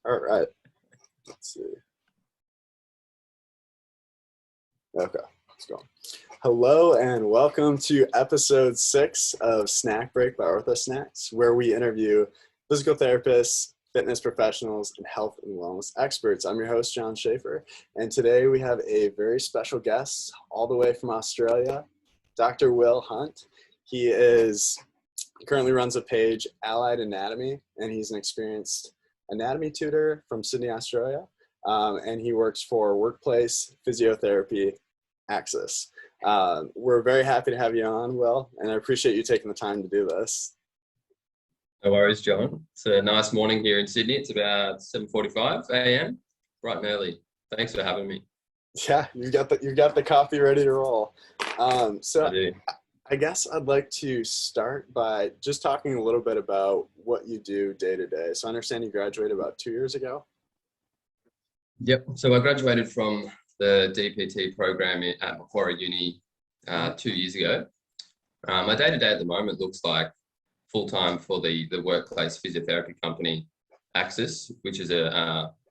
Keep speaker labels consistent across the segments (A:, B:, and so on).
A: All right. Let's see. Okay, let's go. Hello and welcome to episode 6 of SnackBreak by OrthoSnacks, where we interview physical therapists, fitness professionals, and health and wellness experts. I'm your host, John Schaefer, and today we have a very special guest all the way from Australia, Dr. Will Hunt. He currently runs a page, Allied Anatomy, and he's an experienced anatomy tutor from Sydney, Australia. And he works for Workplace Physiotherapy Axis. We're very happy to have you on, Will, and I appreciate you taking the time to do this.
B: No worries, John. It's a nice morning here in Sydney. It's about 7:45 a.m. bright and early. Thanks for having me.
A: Yeah, you got the coffee ready to roll. So
B: I do.
A: I guess I'd like to start by just talking a little bit about what you do day to day. So I understand you graduated about 2 years ago.
B: Yep. So I graduated from the DPT program at Macquarie Uni 2 years ago. My day-to-day at the moment looks like full-time for the workplace physiotherapy company Axis, which is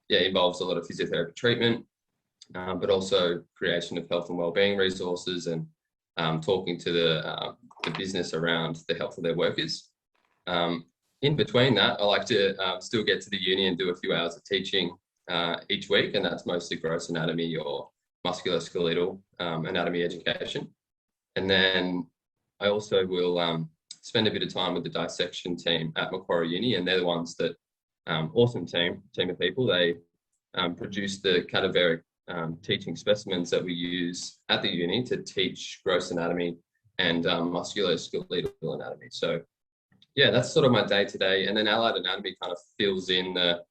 B: involves a lot of physiotherapy treatment, but also creation of health and wellbeing resources and talking to the business around the health of their workers. In between that, I like to still get to the uni and do a few hours of teaching each week, and that's mostly gross anatomy or musculoskeletal anatomy education. And then I also will spend a bit of time with the Dissection team at Macquarie Uni, and they're the ones that, awesome team of people, they produce the cadaveric teaching specimens that we use at the uni to teach gross anatomy and musculoskeletal anatomy. So yeah, that's sort of my day to day. And then Allied Anatomy kind of fills in the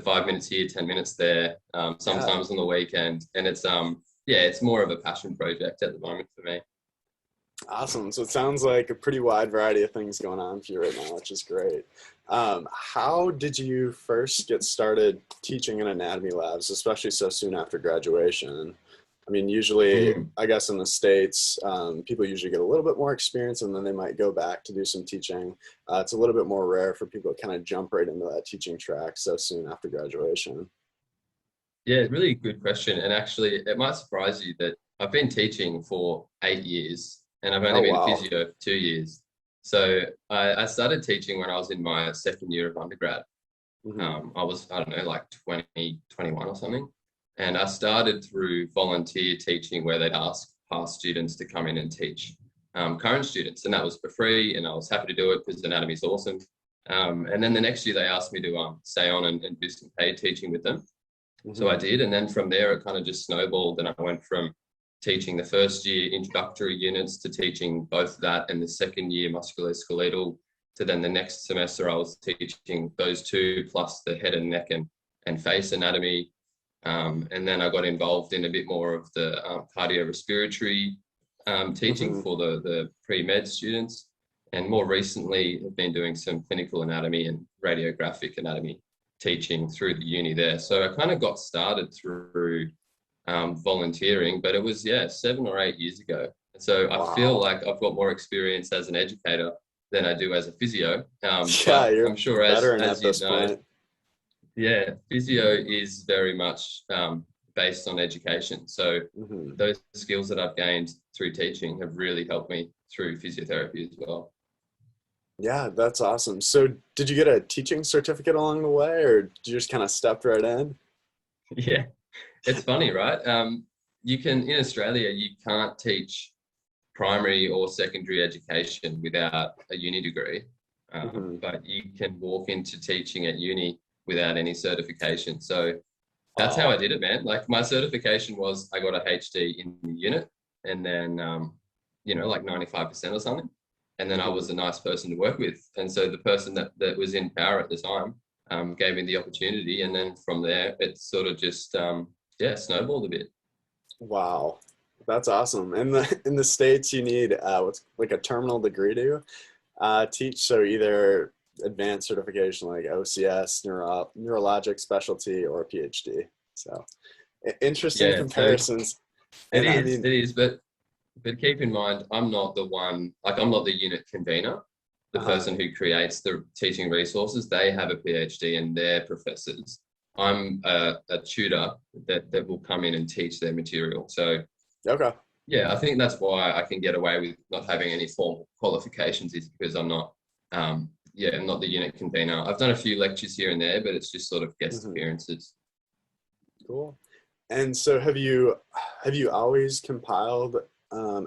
B: 5 minutes here, 10 minutes there, sometimes on the weekend. And it's more of a passion project at the moment for me.
A: Awesome. So it sounds like a pretty wide variety of things going on for you right now, which is great. How did you first get started teaching in anatomy labs, especially so soon after graduation? I mean, usually, I guess in the States, people usually get a little bit more experience and then they might go back to do some teaching. It's a little bit more rare for people to kind of jump right into that teaching track so soon after graduation.
B: Yeah, really good question. And actually, it might surprise you that I've been teaching for 8 years. And I've only been a physio for 2 years. So I started teaching when I was in my second year of undergrad. I was, like 20, 21 or something. And I started through volunteer teaching where they'd ask past students to come in and teach current students. And that was for free. And I was happy to do it because anatomy is awesome. And then the next year they asked me to stay on and do some paid teaching with them. So I did. And then from there, it kind of just snowballed. And I went from teaching the first year introductory units to teaching both that and the second year musculoskeletal, to then the next semester I was teaching those two plus the head and neck and face anatomy. And then I got involved in a bit more of the cardiorespiratory teaching for the pre-med students. And more recently, I've been doing some clinical anatomy and radiographic anatomy teaching through the uni there. So I kind of got started through volunteering, but it was 7 or 8 years ago. So I feel like I've got more experience as an educator than I do as a phio.
A: You're
B: I'm sure as you know,
A: point.
B: Yeah, physio is very much based on education. So those skills that I've gained through teaching have really helped me through physiotherapy as well. Yeah,
A: that's awesome. So did you get a teaching certificate along the way, or did you just kind of step right in?
B: Yeah. It's funny, right? In Australia, you can't teach primary or secondary education without a uni degree, but you can walk into teaching at uni without any certification. So that's how I did it, man. Like my certification was I got a HD in the unit and then, like 95% or something. And then I was a nice person to work with. And so the person that was in power at the time gave me the opportunity. And then from there, it sort of just... snowballed a bit. Wow,
A: that's awesome. In the States, you need what's like a terminal degree to teach. So either advanced certification like OCS, neurologic specialty, or a PhD. So interesting comparisons.
B: So it is. But keep in mind, I'm not the one. Like I'm not the unit convener. the person who creates the teaching resources, they have a PhD and they're professors. I'm a tutor that will come in and teach their material. So
A: Okay.
B: yeah, I think that's why I can get away with not having any formal qualifications, is because I'm not, I'm not the unit convener. I've done a few lectures here and there, but it's just sort of guest appearances.
A: Cool. And so have you always compiled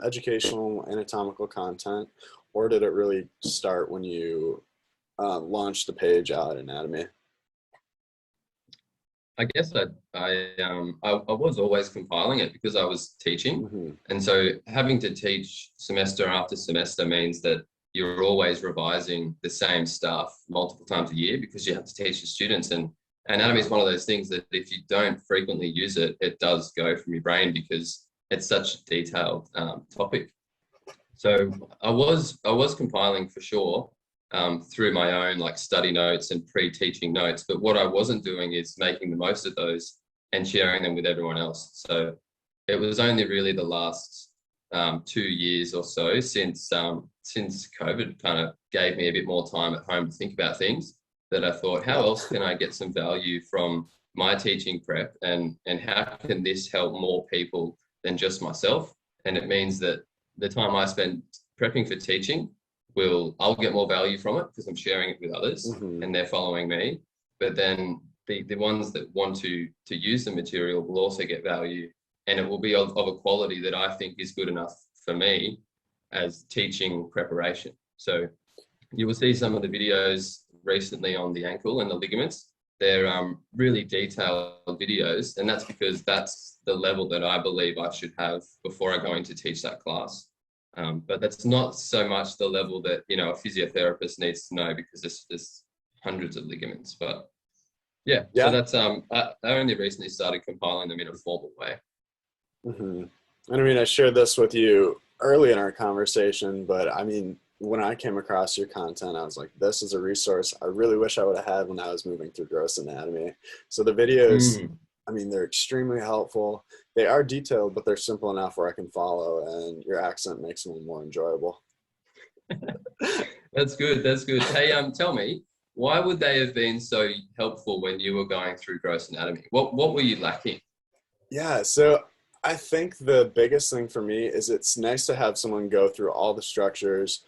A: educational anatomical content, or did it really start when you launched the page Out Anatomy?
B: I guess I was always compiling it because I was teaching, and so having to teach semester after semester means that you're always revising the same stuff multiple times a year because you have to teach the students. And anatomy is one of those things that if you don't frequently use it, it does go from your brain because it's such a detailed topic. So I was compiling for sure. Through my own like study notes and pre-teaching notes, but what I wasn't doing is making the most of those and sharing them with everyone else. So it was only really the last 2 years or so since COVID kind of gave me a bit more time at home to think about things, that I thought, how else can I get some value from my teaching prep, and how can this help more people than just myself? And it means that the time I spend prepping for teaching, I'll get more value from it because I'm sharing it with others and they're following me. But then the ones that want to use the material will also get value, and it will be of a quality that I think is good enough for me as teaching preparation. So you will see some of the videos recently on the ankle and the ligaments. They're really detailed videos, and that's because that's the level that I believe I should have before I go in to teach that class. But that's not so much the level that, you know, a physiotherapist needs to know, because there's hundreds of ligaments. But yeah. So that's I only recently started compiling them in a formal way.
A: And I mean, I shared this with you early in our conversation, but I mean, when I came across your content, I was like, this is a resource I really wish I would have had when I was moving through gross anatomy. So the videos, I mean, they're extremely helpful. They are detailed, but they're simple enough where I can follow, and your accent makes them more enjoyable.
B: That's good. That's good. Hey, tell me, why would they have been so helpful when you were going through gross anatomy? What were you lacking?
A: Yeah, so I think the biggest thing for me is it's nice to have someone go through all the structures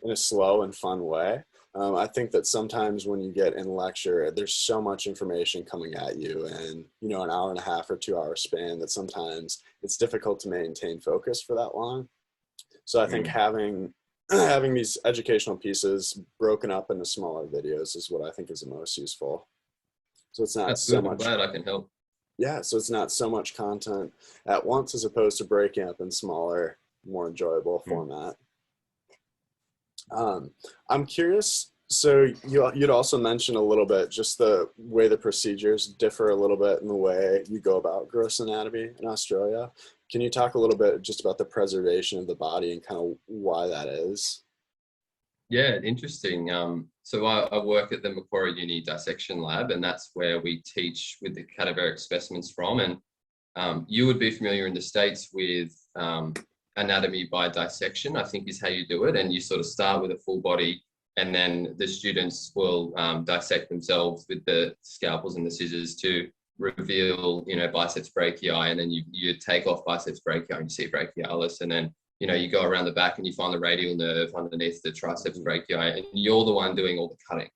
A: in a slow and fun way. I think that sometimes when you get in lecture, there's so much information coming at you, and you know, an hour and a half or 2 hour span, that sometimes it's difficult to maintain focus for that long. So I think having these educational pieces broken up into smaller videos is what I think is the most useful. So it's not so much.
B: I'm glad I can help.
A: Yeah, so it's not so much content at once as opposed to breaking up in smaller, more enjoyable format. I'm curious, so you'd also mentioned a little bit just the way the procedures differ a little bit in the way you go about gross anatomy in Australia. Can you talk a little bit just about the preservation of the body and kind of why that is?
B: Yeah, interesting. So I work at the Macquarie Uni Dissection Lab, and that's where we teach with the cadaveric specimens from. And you would be familiar in the States with anatomy by dissection, I think is how you do it. And you sort of start with a full body, and then the students will dissect themselves with the scalpels and the scissors to reveal, you know, biceps brachii, and then you take off biceps brachii and you see brachialis, and then, you know, you go around the back and you find the radial nerve underneath the triceps brachii, and you're the one doing all the cutting.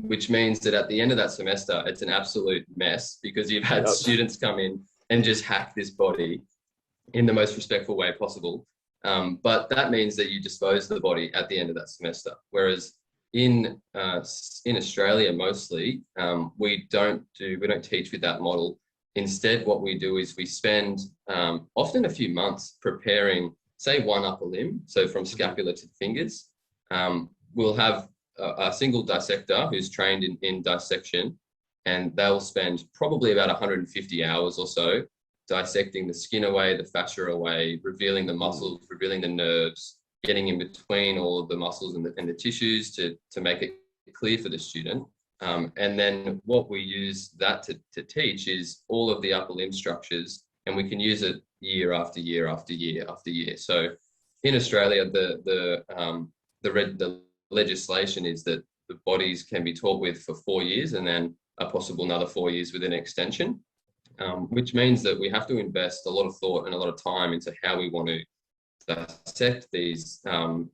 B: Which means that at the end of that semester, it's an absolute mess because you've had students come in and just hack this body in the most respectful way possible. But that means that you dispose of the body at the end of that semester. Whereas in Australia, mostly, we don't teach with that model. Instead, what we do is we spend often a few months preparing, say, one upper limb, so from scapula to the fingers. We'll have a single dissector who's trained in dissection, and they'll spend probably about 150 hours or so dissecting the skin away, the fascia away, revealing the muscles, revealing the nerves, getting in between all of the muscles and the tissues to make it clear for the student. And then what we use that to teach is all of the upper limb structures, and we can use it year after year after year after year. So in Australia, the legislation is that the bodies can be taught with for 4 years and then a possible another 4 years with an extension, which means that we have to invest a lot of thought and a lot of time into how we want to dissect these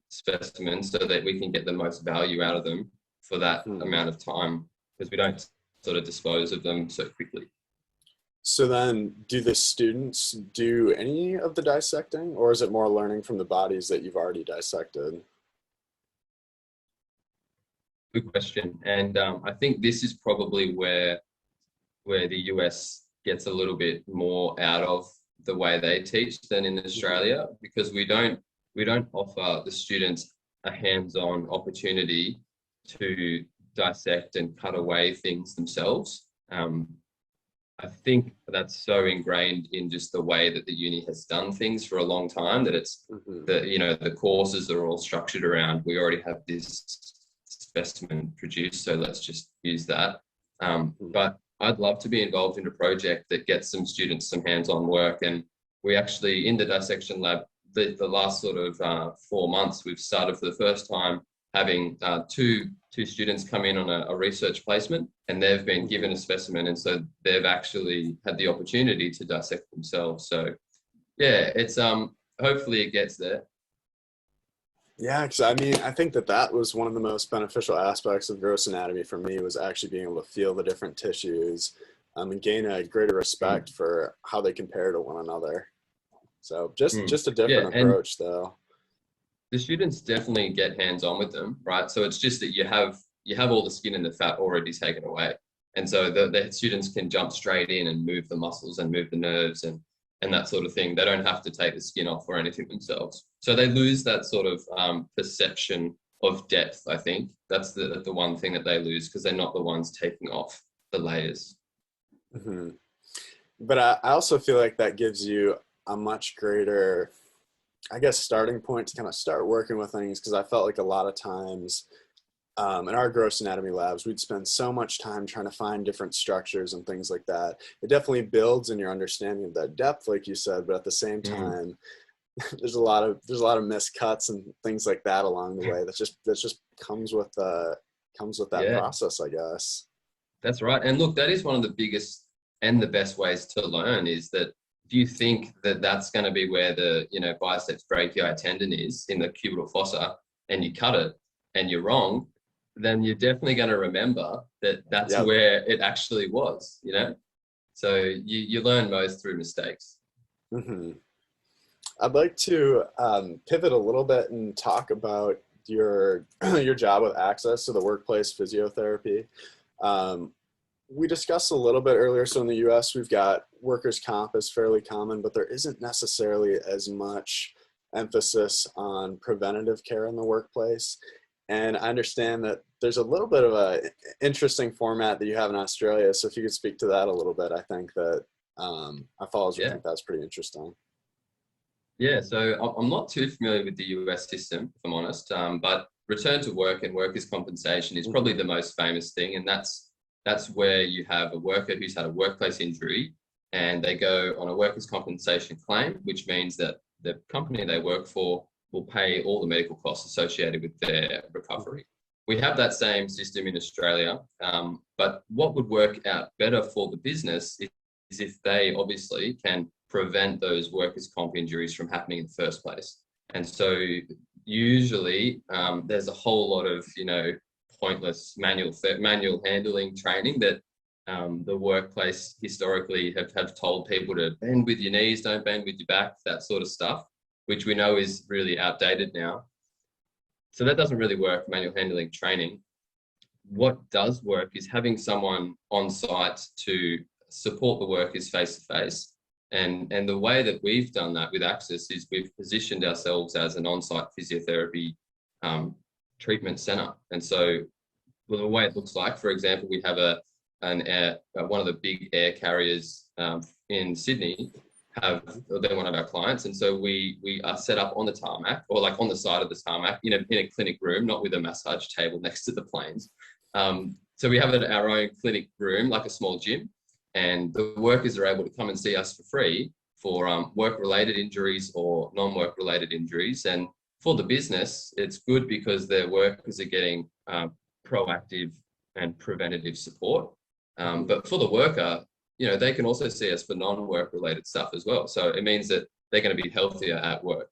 B: specimens so that we can get the most value out of them for that amount of time, because we don't sort of dispose of them so quickly.
A: So then, do the students do any of the dissecting, or is it more learning from the bodies that you've already dissected?
B: Good question. And I think this is probably where the US gets a little bit more out of the way they teach than in Australia, because we don't offer the students a hands-on opportunity to dissect and cut away things themselves. I think that's so ingrained in just the way that the uni has done things for a long time that it's the courses are all structured around, we already have this specimen produced, so let's just use that. But I'd love to be involved in a project that gets some students some hands-on work. And we actually, in the dissection lab, the last sort of 4 months, we've started for the first time having two students come in on a research placement, and they've been given a specimen, and so they've actually had the opportunity to dissect themselves. So yeah, it's hopefully it gets there.
A: Yeah, because I mean, I think that was one of the most beneficial aspects of gross anatomy for me, was actually being able to feel the different tissues and gain a greater respect for how they compare to one another. So just a different approach, though.
B: The students definitely get hands-on with them, right? So it's just that you have all the skin and the fat already taken away. And so the students can jump straight in and move the muscles and move the nerves and that sort of thing. They don't have to take the skin off or anything themselves. So they lose that sort of perception of depth, I think. That's the one thing that they lose, because they're not the ones taking off the layers.
A: Mm-hmm. But I also feel like that gives you a much greater, I guess, starting point to kind of start working with things, because I felt like a lot of times in our gross anatomy labs, we'd spend so much time trying to find different structures and things like that. It definitely builds in your understanding of that depth, like you said, but at the same time, there's a lot of miscuts and things like that along the way. That just comes with that process, I guess.
B: That's right. And look, that is one of the biggest and the best ways to learn, is that if you think that that's going to be where the biceps brachii tendon is in the cubital fossa, and you cut it and you're wrong, then you're definitely going to remember that that's where it actually was, So you learn most through mistakes.
A: Mm-hmm. I'd like to pivot a little bit and talk about your job with access to the workplace physiotherapy. We discussed a little bit earlier, so in the US, we've got workers' comp is fairly common, but there isn't necessarily as much emphasis on preventative care in the workplace. And I understand that there's a little bit of a interesting format that you have in Australia. So if you could speak to that a little bit, I think that I think that's pretty interesting.
B: Yeah, so I'm not too familiar with the US system, if I'm honest, but return to work and workers' compensation is probably the most famous thing. And that's where you have a worker who's had a workplace injury and they go on a workers' compensation claim, which means that the company they work for will pay all the medical costs associated with their recovery. We have that same system in Australia, but what would work out better for the business is if they obviously can prevent those workers' comp injuries from happening in the first place. And so usually there's a whole lot of, pointless manual handling training that the workplace historically have told people to bend with your knees, don't bend with your back, that sort of stuff, which we know is really outdated now. So that doesn't really work, manual handling training. What does work is having someone on site to support the workers face to face. And the way that we've done that with Access is we've positioned ourselves as an on-site physiotherapy treatment center. And so the way it looks like, for example, we have one of the big air carriers in Sydney, they're one of our clients. And so we are set up on the tarmac, or like on the side of the tarmac in a clinic room, not with a massage table next to the planes. So we have our own clinic room, like a small gym, and the workers are able to come and see us for free for work-related injuries or non-work related injuries. And for the business, it's good because their workers are getting proactive and preventative support. But for the worker, you know, they can also see us for non-work related stuff as well. So it means that they're going to be healthier at work.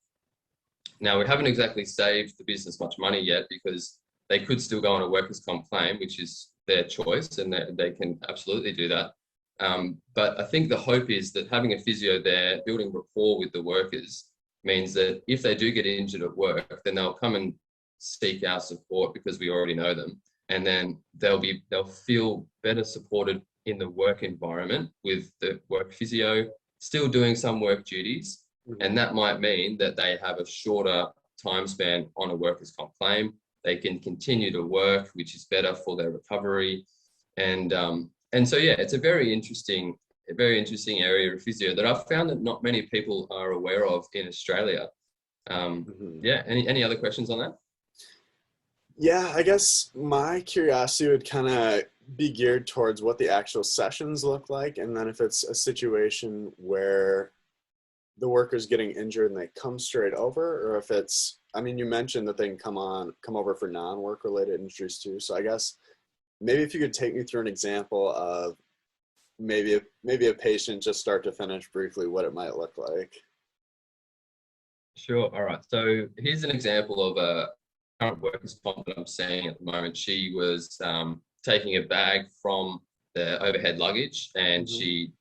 B: Now, we haven't exactly saved the business much money yet because they could still go on a workers' comp claim, which is their choice, and they can absolutely do that. But I think the hope is that having a physio there, building rapport with the workers, means that if they do get injured at work, then they'll come and seek our support because we already know them. And then they'll feel better supported in the work environment with the work physio, still doing some work duties. And that might mean that they have a shorter time span on a workers' comp claim. They can continue to work, which is better for their recovery. And so, yeah, it's a very interesting area of physio that I've found that not many people are aware of in Australia. Yeah, any other questions on that?
A: Yeah, I guess my curiosity would kind of be geared towards what the actual sessions look like, and then if it's a situation where the worker's getting injured and they come straight over, or if it's, I mean, you mentioned that they can come over for non-work related injuries too. So I guess maybe if you could take me through an example of maybe a patient just start to finish briefly, what it might look like.
B: Sure. All right. So here's an example of a current workers' comp that I'm seeing at the moment. She was taking a bag from the overhead luggage, and she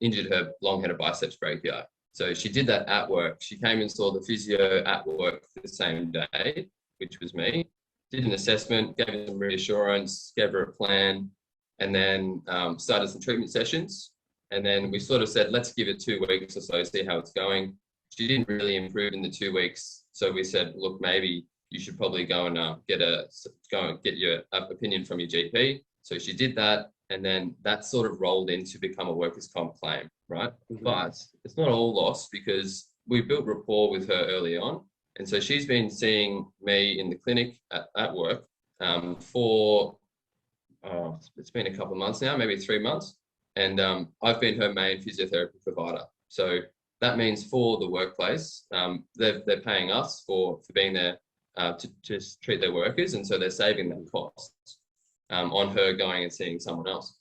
B: injured her long-headed biceps brachii. So she did that at work. She came and saw the physio at work the same day, which was me. Did an assessment, gave her some reassurance, gave her a plan, and then started some treatment sessions. And then we sort of said, let's give it 2 weeks or so, see how it's going. She didn't really improve in the 2 weeks. So we said, look, maybe you should probably go and get your opinion from your GP. So she did that. And then that sort of rolled in to become a workers' comp claim, right? But it's not all lost because we built rapport with her early on. And so she's been seeing me in the clinic at work for, it's been a couple of months now, maybe 3 months. And I've been her main physiotherapy provider. So that means for the workplace, they're paying us for being there to just treat their workers. And so they're saving that cost on her going and seeing someone else.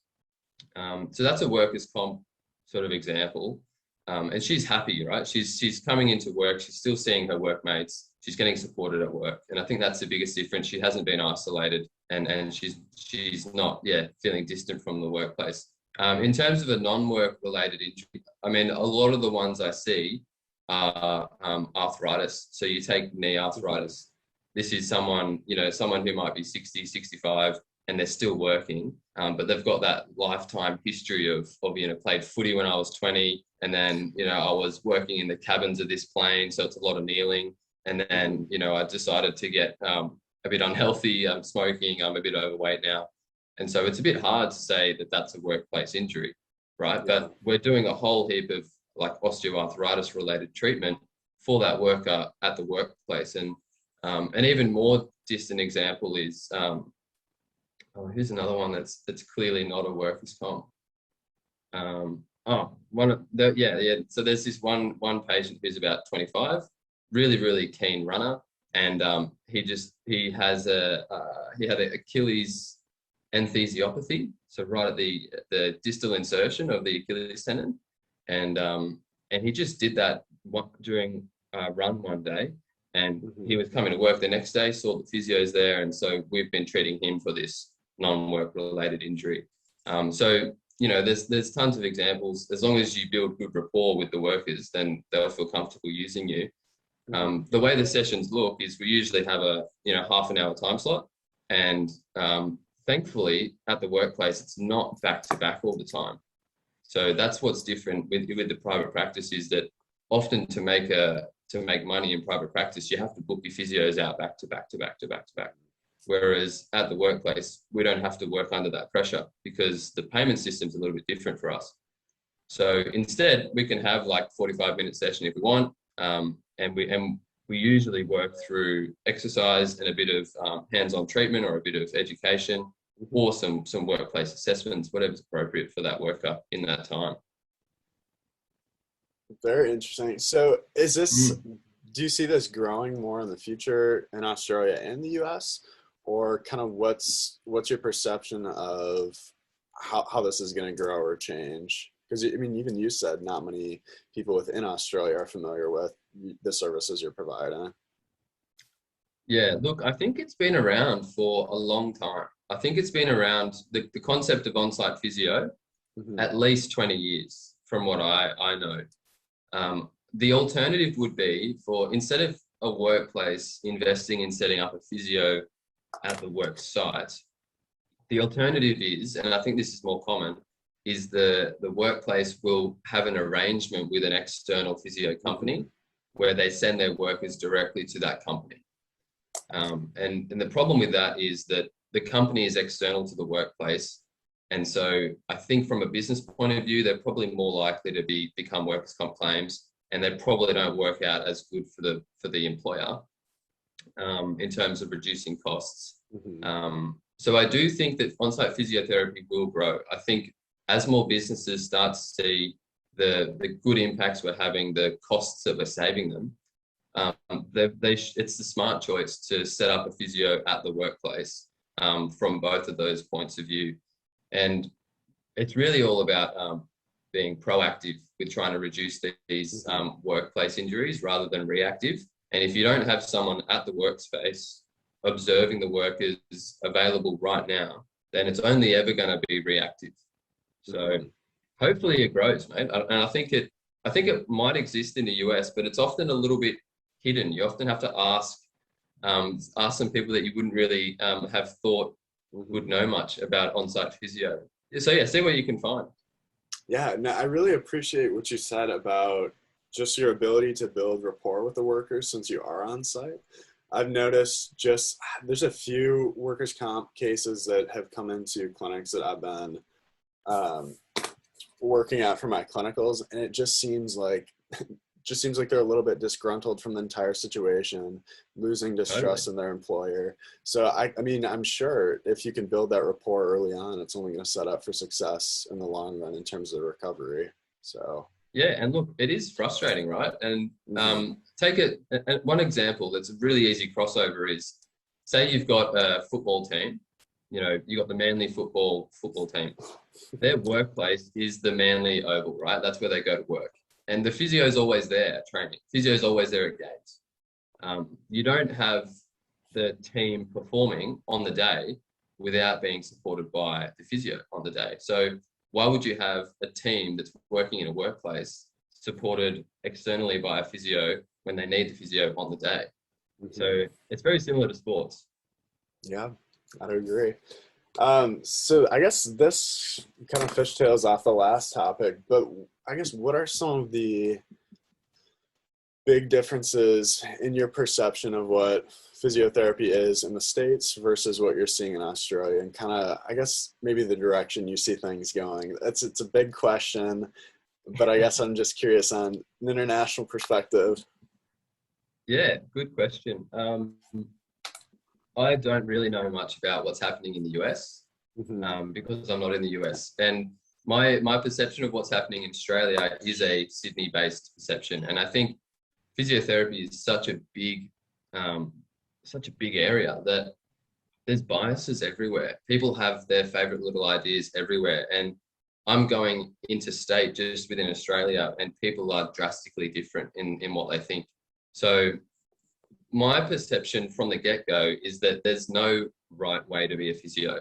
B: So that's a workers' comp sort of example. And she's happy, right? She's coming into work. She's still seeing her workmates. She's getting supported at work. And I think that's the biggest difference. She hasn't been isolated, and she's not, feeling distant from the workplace. In terms of a non-work related injury, I mean, a lot of the ones I see are arthritis. So you take knee arthritis. This is someone who might be 60, 65, and they're still working, but they've got that lifetime history of played footy when I was 20, and then, I was working in the cabins of this plane, so it's a lot of kneeling. And then, I decided to get a bit unhealthy. I'm smoking. I'm a bit overweight now. And so it's a bit hard to say that that's a workplace injury, right? Yeah. But we're doing a whole heap of like osteoarthritis related treatment for that worker at the workplace. And even more distant example is, here's another one that's clearly not a workers' comp. So there's this one patient who's about 25, really, really keen runner. And he had an Achilles enthesiopathy, so right at the distal insertion of the Achilles tendon, and he just did that during a run one day, and he was coming to work the next day, saw the physios there, and so we've been treating him for this non-work related injury. So there's tons of examples. As long as you build good rapport with the workers, then they'll feel comfortable using you. The way the sessions look is we usually have a half an hour time slot, and thankfully at the workplace it's not back to back all the time. So that's what's different with the private practice, is that often to make money in private practice you have to book your physios out back to back to back to back to back. Whereas at the workplace we don't have to work under that pressure because the payment system's a little bit different for us. So instead we can have like 45-minute session if we want, and we usually work through exercise and a bit of hands-on treatment or a bit of education, or some workplace assessments, whatever's appropriate for that worker in that time.
A: Very interesting. So is this, do you see this growing more in the future in Australia and the US? Or kind of what's your perception of how this is going to grow or change? Because I mean, even you said not many people within Australia are familiar with the services you're providing.
B: Yeah, look, I think it's been around for a long time. I think it's been around the concept of on-site physio at least 20 years from what I know. The alternative would be for, instead of a workplace investing in setting up a physio at the work site, the alternative is, and I think this is more common, is the workplace will have an arrangement with an external physio company where they send their workers directly to that company. And the problem with that is that the company is external to the workplace. And so I think from a business point of view, they're probably more likely to become workers' comp claims, and they probably don't work out as good for the employer in terms of reducing costs. So I do think that on-site physiotherapy will grow. I think as more businesses start to see the good impacts we're having, the costs that we're saving them, it's the smart choice to set up a physio at the workplace from both of those points of view. And it's really all about being proactive with trying to reduce these workplace injuries rather than reactive. And if you don't have someone at the workspace observing the workers available right now, then it's only ever going to be reactive. So hopefully it grows, mate. And I think it might exist in the US, but it's often a little bit hidden. You often have to ask some people that you wouldn't really have thought would know much about on-site physio. So yeah, see what you can find.
A: Yeah, no, I really appreciate what you said about just your ability to build rapport with the workers since you are on site. I've noticed there's a few workers' comp cases that have come into clinics that I've been working at for my clinicals, and it just seems like they're a little bit disgruntled from the entire situation, losing distrust in their employer. So I mean, I'm sure if you can build that rapport early on, it's only going to set up for success in the long run in terms of recovery. So
B: yeah, and look, it is frustrating, right? And take it one example that's a really easy crossover is, say you've got a football team. You know, you got the Manly football team. Their workplace is the Manly Oval, right? That's where they go to work. And the physio is always there at training. Physio is always there at games. You don't have the team performing on the day without being supported by the physio on the day. So why would you have a team that's working in a workplace supported externally by a physio when they need the physio on the day? So it's very similar to sports.
A: Yeah, I would agree. So I guess this kind of fishtails off the last topic, but I guess what are some of the big differences in your perception of what physiotherapy is in the States versus what you're seeing in Australia, and kind of, I guess, maybe the direction you see things going? It's a big question, but I guess I'm just curious on an international perspective.
B: Yeah, good question. I don't really know much about what's happening in the US because I'm not in the US. And my perception of what's happening in Australia is a Sydney-based perception. And I think physiotherapy is such a big area that there's biases everywhere. People have their favorite little ideas everywhere. And I'm going interstate just within Australia, and people are drastically different in what they think. So my perception from the get-go is that there's no right way to be a physio.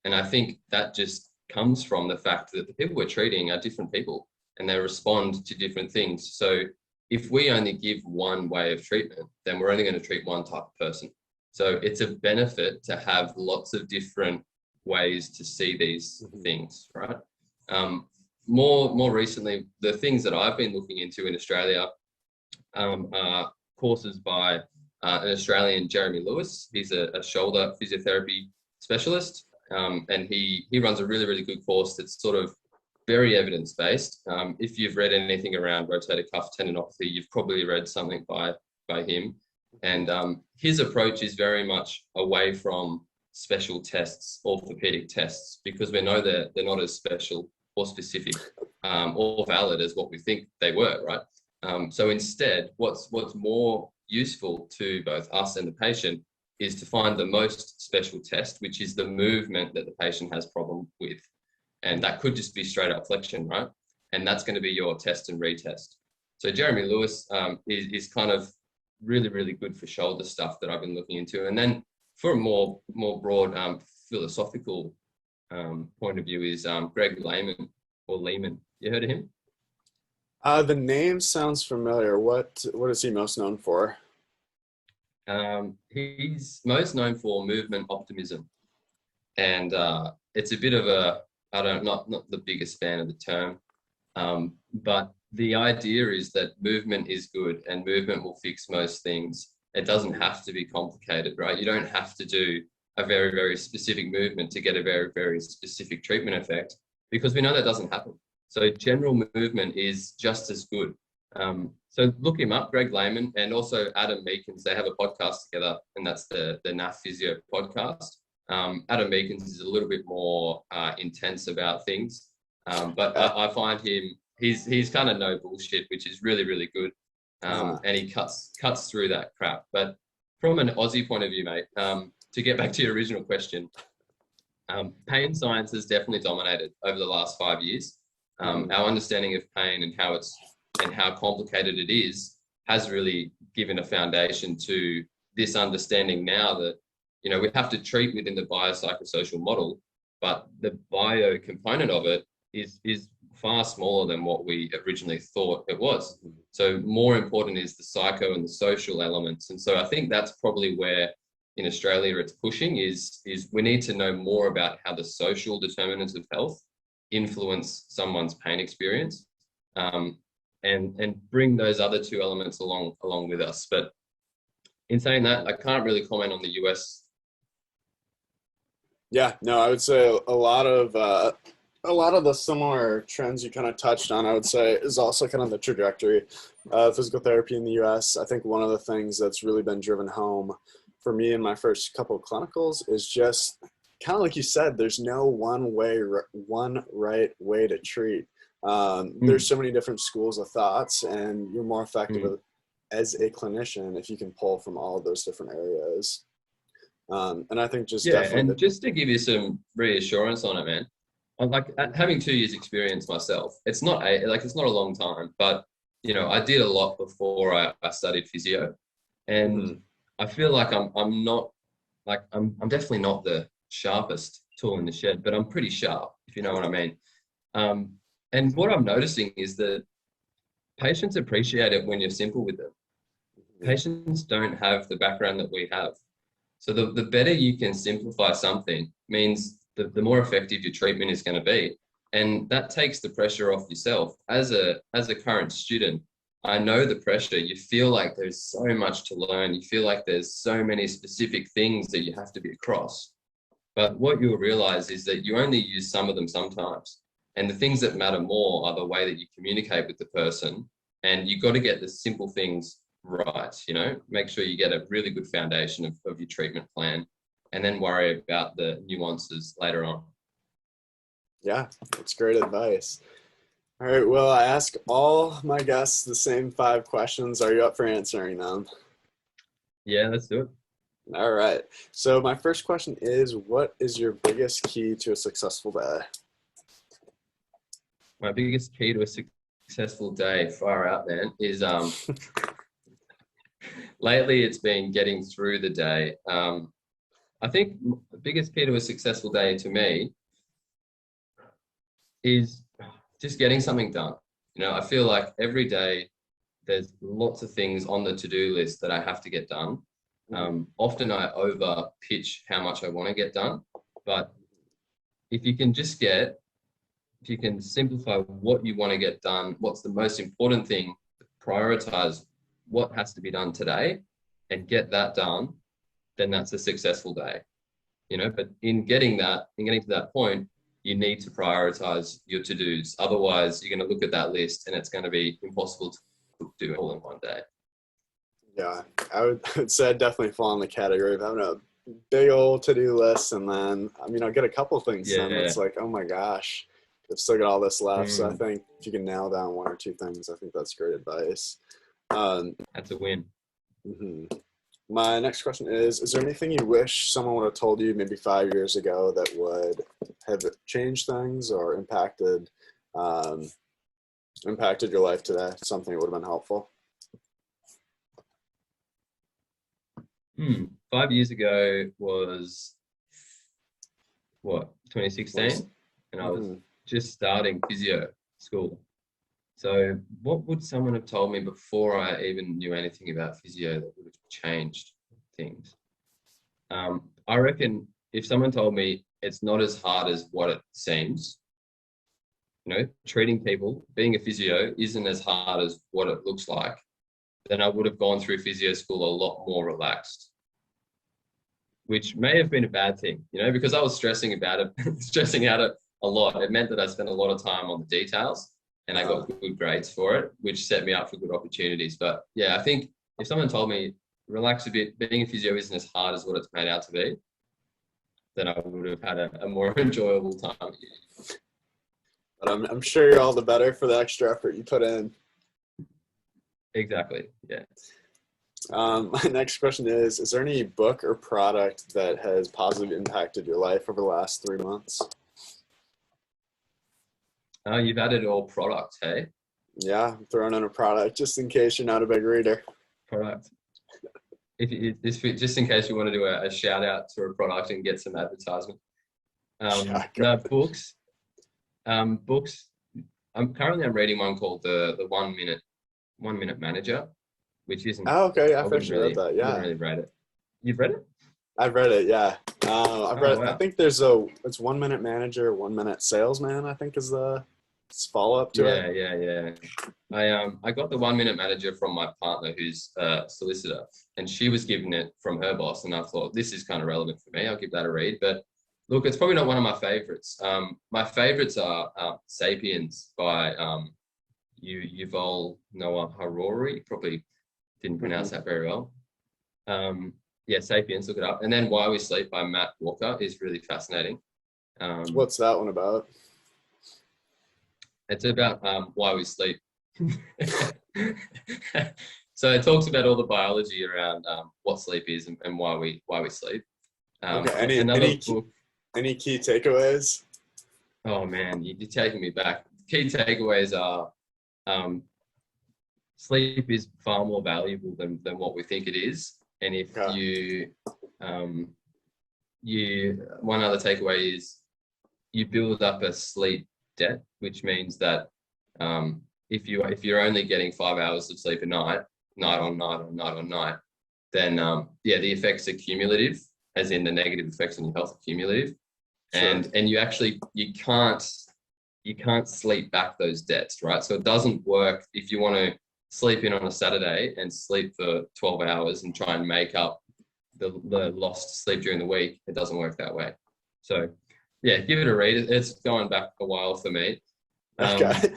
B: And I think that just comes from the fact that the people we're treating are different people and they respond to different things. So if we only give one way of treatment, then we're only going to treat one type of person. So it's a benefit to have lots of different ways to see these things, right? More recently, the things that I've been looking into in Australia are courses by an Australian, Jeremy Lewis. He's a shoulder physiotherapy specialist, and he runs a really, really good course that's sort of very evidence-based. If you've read anything around rotator cuff tendinopathy, you've probably read something by him. And his approach is very much away from special tests, orthopedic tests, because we know that they're not as special or specific or valid as what we think they were, right? So instead, what's more useful to both us and the patient is to find the most special test, which is the movement that the patient has problem with. And that could just be straight up flexion, right? And that's going to be your test and retest. So Jeremy Lewis is kind of really, really good for shoulder stuff that I've been looking into. And then for a more broad philosophical point of view is Greg Lehman or Lehman. You heard of him?
A: The name sounds familiar. What is he most known for?
B: He's most known for movement optimism. And it's a bit of a, not the biggest fan of the term, but the idea is that movement is good and movement will fix most things. It doesn't have to be complicated, right? You don't have to do a very, very specific movement to get a very, very specific treatment effect, because we know that doesn't happen. So general movement is just as good. So look him up, Greg Lehman, and also Adam Meekins. They have a podcast together, and that's the NAF Physio podcast. Adam Meekins is a little bit more intense about things, but I find him, he's kind of no bullshit, which is really, really good. And he cuts through that crap. But from an Aussie point of view, mate, to get back to your original question, pain science has definitely dominated over the last 5 years. Our understanding of pain and how complicated it is has really given a foundation to this understanding now that, you know, we have to treat within the biopsychosocial model, but the bio component of it is far smaller than what we originally thought it was. So more important is the psycho and the social elements. And so I think that's probably where in Australia it's pushing is we need to know more about how the social determinants of health influence someone's pain experience, and bring those other two elements along with us. But in saying that, I can't really comment on the US.
A: Yeah, no, I would say a lot of the similar trends you kind of touched on, I would say, is also kind of the trajectory of physical therapy in the US. I think one of the things that's really been driven home for me in my first couple of clinicals is just kind of like you said, there's no one right way to treat. There's so many different schools of thoughts, and you're more effective as a clinician if you can pull from all of those different areas. And I think just definitely
B: just to give you some reassurance on it, man, I'm like having 2 years experience myself. It's not a long time, but you know, I did a lot before I studied physio, and I feel like I'm definitely not the sharpest tool in the shed, but I'm pretty sharp, if you know what I mean. And what I'm noticing is that patients appreciate it when you're simple with them. Patients don't have the background that we have. So the better you can simplify something means the more effective your treatment is going to be. And that takes the pressure off yourself. As a current student, I know the pressure. You feel like there's so much to learn. You feel like there's so many specific things that you have to be across. But what you'll realize is that you only use some of them sometimes. And the things that matter more are the way that you communicate with the person. And you've got to get the simple things right, you know, make sure you get a really good foundation of your treatment plan, and then worry about the nuances later on.
A: Yeah, that's great advice. All right, well, I ask all my guests the same 5 questions. Are you up for answering them?
B: Yeah, let's do it.
A: All right. So my first question is, what is your biggest key to a successful day?
B: My biggest key to a successful day, far out, man, is lately it's been getting through the day. I think the biggest key to a successful day to me is just getting something done. You know, I feel like every day there's lots of things on the to-do list that I have to get done. Often I over pitch how much I want to get done, but if you can simplify what you want to get done, what's the most important thing, prioritize what has to be done today and get that done, then that's a successful day. You know, but in getting to that point, you need to prioritize your to-dos. Otherwise, you're going to look at that list and it's going to be impossible to do it all in one day.
A: Yeah, I would say I definitely fall in the category of having a big old to-do list, and then, I mean, I'll get a couple things done. It's like, oh my gosh. I've still got all this left. So I think if you can nail down one or two things, I think that's great advice.
B: That's a win.
A: Mm-hmm. My next question is there anything you wish someone would have told you maybe 5 years ago that would have changed things or impacted your life today? Something that would have been helpful?
B: 5 years ago was, what, 2016? And I was just starting physio school. So what would someone have told me before I even knew anything about physio that would have changed things? I reckon if someone told me it's not as hard as what it seems, treating people, being a physio isn't as hard as what it looks like, then I would have gone through physio school a lot more relaxed, which may have been a bad thing, because I was stressing out it a lot. It meant that I spent a lot of time on the details and I got good grades for it, which set me up for good opportunities. But yeah, I think if someone told me, relax a bit, being a physio isn't as hard as what it's made out to be, then I would have had a more enjoyable time.
A: But I'm sure you're all the better for the extra effort you put in.
B: Exactly, yeah.
A: My next question is there any book or product that has positively impacted your life over the last 3 months?
B: You've added all product, hey?
A: Yeah, I'm throwing in a product just in case you're not a big reader.
B: Product. Just in case you want to do a shout out to a product and get some advertisement. No, books. Books. I'm reading one called the 1 Minute Manager, which isn't.
A: Oh, okay. I've actually read that. Yeah.
B: I haven't really read it. You've read it?
A: I've read it. Yeah. I've read.
B: Wow.
A: I think it's 1 Minute Manager, 1 Minute Salesman, I think is the follow up to it.
B: Yeah. I got the 1 Minute Manager from my partner, who's a solicitor, and she was given it from her boss, and I thought this is kind of relevant for me. I'll give that a read. But look, it's probably not one of my favorites. My favorites are *Sapiens* by Yuval Noah Harari. Probably didn't pronounce that very well. Yeah, *Sapiens*, look it up. And then *Why We Sleep* by Matt Walker is really fascinating.
A: What's that one about?
B: It's about why we sleep. So it talks about all the biology around what sleep is and why we sleep.
A: Okay. Any key takeaways?
B: Oh man, you're taking me back. Key takeaways are sleep is far more valuable than what we think it is. And if one other takeaway is you build up a sleep debt, which means that if you're only getting 5 hours of sleep a night on night, then the effects are cumulative, as in the negative effects on your health are cumulative. Sure. And you can't sleep back those debts, right? So it doesn't work if you want to sleep in on a Saturday and sleep for 12 hours and try and make up the lost sleep during the week. It doesn't work that way. So yeah, give it a read. It's going back a while for me.
A: Okay.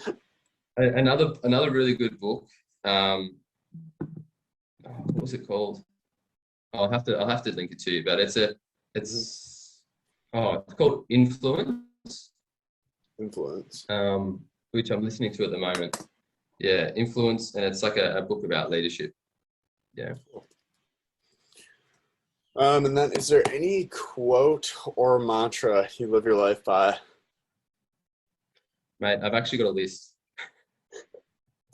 B: Another really good book. What was it called? I'll have to link it to you. But it's called Influence.
A: Influence.
B: Which I'm listening to at the moment. Yeah, Influence, and it's like a book about leadership. Yeah.
A: And then is there any quote or mantra you live your life by?
B: Mate, I've actually got a list.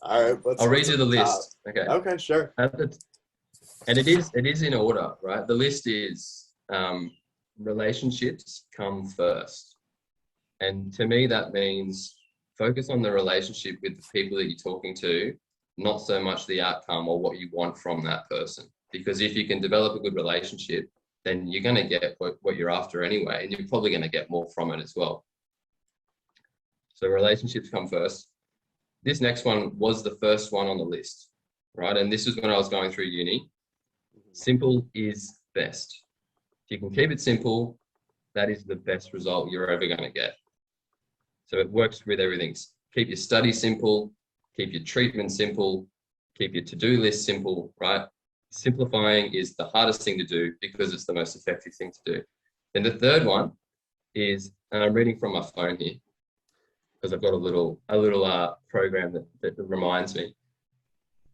A: All right,
B: I'll read you the list. Okay.
A: Okay, sure.
B: And it is in order, right? The list is relationships come first. And to me, that means focus on the relationship with the people that you're talking to, not so much the outcome or what you want from that person. Because if you can develop a good relationship, then you're going to get what you're after anyway, and you're probably going to get more from it as well. So relationships come first. This next one was the first one on the list, right? And this is when I was going through uni. Simple is best. If you can keep it simple, that is the best result you're ever going to get. So it works with everything. Keep your study simple, keep your treatment simple, keep your to-do list simple, right? Simplifying is the hardest thing to do because it's the most effective thing to do. Then the third one is, and I'm reading from my phone here, because I've got a little program that reminds me.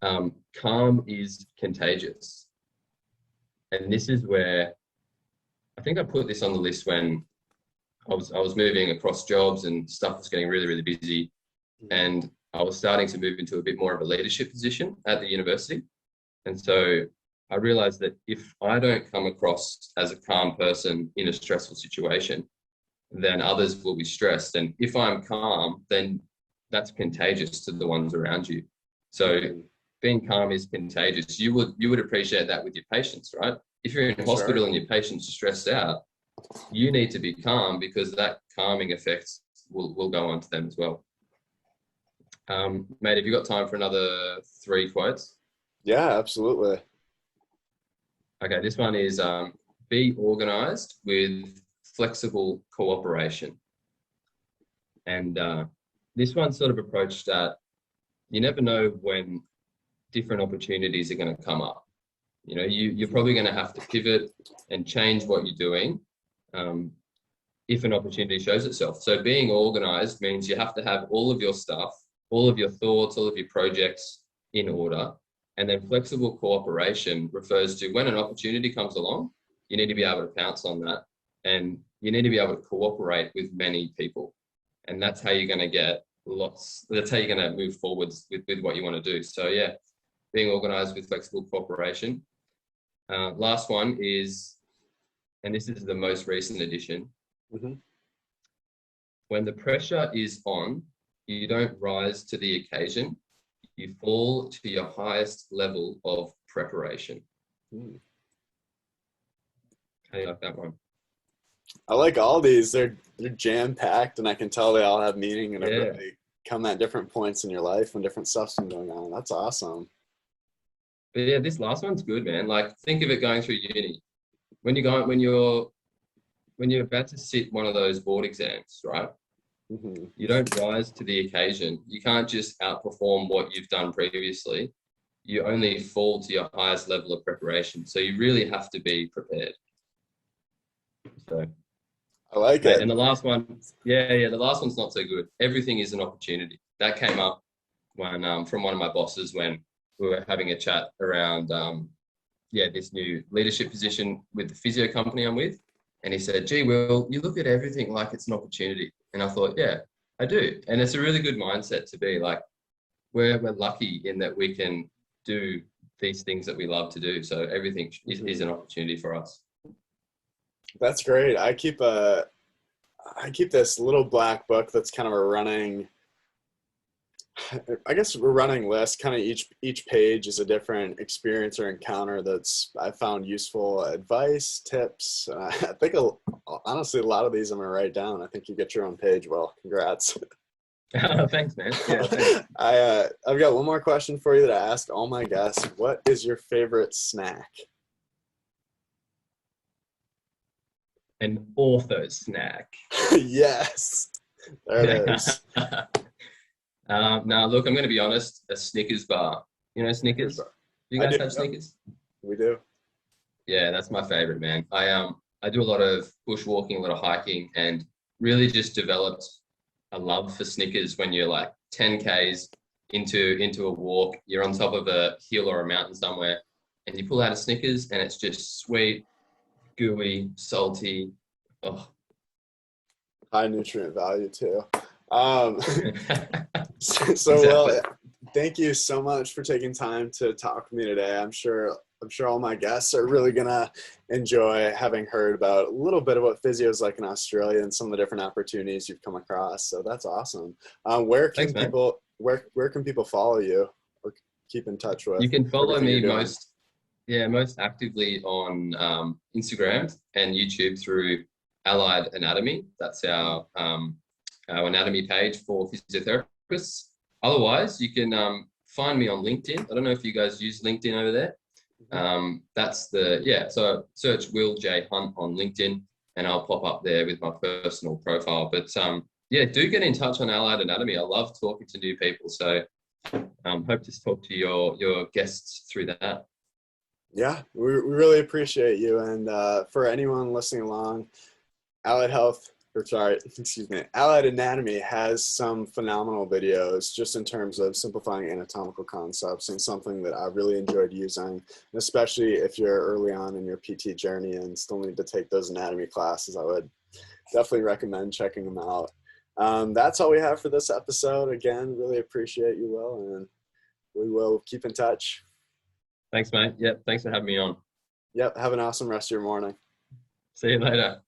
B: Calm is contagious. And this is where I think I put this on the list when I was moving across jobs and stuff was getting really, really busy. And I was starting to move into a bit more of a leadership position at the university. And so I realized that if I don't come across as a calm person in a stressful situation, then others will be stressed. And if I'm calm, then that's contagious to the ones around you. So being calm is contagious. You would appreciate that with your patients, right? If you're in hospital and your patients are stressed out, you need to be calm because that calming effect will go on to them as well. Mate, have you got time for another 3 quotes?
A: Yeah, absolutely.
B: Okay, this one is be organized with flexible cooperation. And this one sort of approached that you never know when different opportunities are going to come up. You know, you're probably going to have to pivot and change what you're doing if an opportunity shows itself. So being organized means you have to have all of your stuff, all of your thoughts, all of your projects in order. And then flexible cooperation refers to when an opportunity comes along, you need to be able to pounce on that. And you need to be able to cooperate with many people. And that's how you're going to get that's how you're going to move forwards with what you want to do. So yeah, being organized with flexible cooperation. Last one is, and this is the most recent addition, when the pressure is on, you don't rise to the occasion, you fall to your highest level of preparation. How do you like that one?
A: I like all these. They're jam-packed, and I can tell they all have meaning, and they come at different points in your life when different stuff's been going on. That's awesome.
B: But yeah, this last one's good, man. Like, think of it going through uni. When you're about to sit one of those board exams, right? You don't rise to the occasion. You can't just outperform what you've done previously. You only fall to your highest level of preparation. So you really have to be prepared. So
A: I like it.
B: And the last one, the last one's not so good. Everything is an opportunity. That came up when from one of my bosses when we were having a chat around this new leadership position with the physio company I'm with. And he said, gee, Will, you look at everything like it's an opportunity. And I thought, yeah, I do. And it's a really good mindset to be like, we're lucky in that we can do these things that we love to do. So everything is an opportunity for us.
A: That's great. I keep this little black book that's kind of a running list. Kind of each page is a different experience or encounter that's I found useful advice, tips. I think honestly a lot of these I'm gonna write down. I think you get your own page. Well, congrats.
B: Thanks, man. Yeah, thanks.
A: I've got one more question for you that I ask all my guests. What is your favorite snack?
B: An ortho snack.
A: Yes, there it is.
B: Now, look, I'm going to be honest. A Snickers bar. You know Snickers? Do you guys have Snickers?
A: We do.
B: Yeah, that's my favorite, man. I do a lot of bushwalking, a lot of hiking, and really just developed a love for Snickers when you're like 10 Ks into a walk. You're on top of a hill or a mountain somewhere, and you pull out a Snickers, and it's just sweet, gooey, salty. Oh.
A: High nutrient value too. So
B: Exactly.
A: Well, thank you so much for taking time to talk with me today. I'm sure all my guests are really gonna enjoy having heard about a little bit of what physio is like in Australia and some of the different opportunities you've come across. So that's awesome. Where can people follow you or keep in touch with?
B: You can follow me most actively on Instagram and YouTube through Allied Anatomy. That's our anatomy page for physiotherapists. Otherwise, you can find me on LinkedIn. I don't know if you guys use LinkedIn over there. So search Will J Hunt on LinkedIn and I'll pop up there with my personal profile. But do get in touch on Allied Anatomy. I love talking to new people. So hope to talk to your guests through that.
A: Yeah, we really appreciate you. And for anyone listening along, Allied Health or sorry, excuse me, Allied Anatomy has some phenomenal videos just in terms of simplifying anatomical concepts, and something that I really enjoyed using, especially if you're early on in your PT journey and still need to take those anatomy classes. I would definitely recommend checking them out. That's all we have for this episode. Again, really appreciate you, Will, and we will keep in touch.
B: Thanks, mate. Yep, thanks for having me on.
A: Yep, have an awesome rest of your morning.
B: See you later.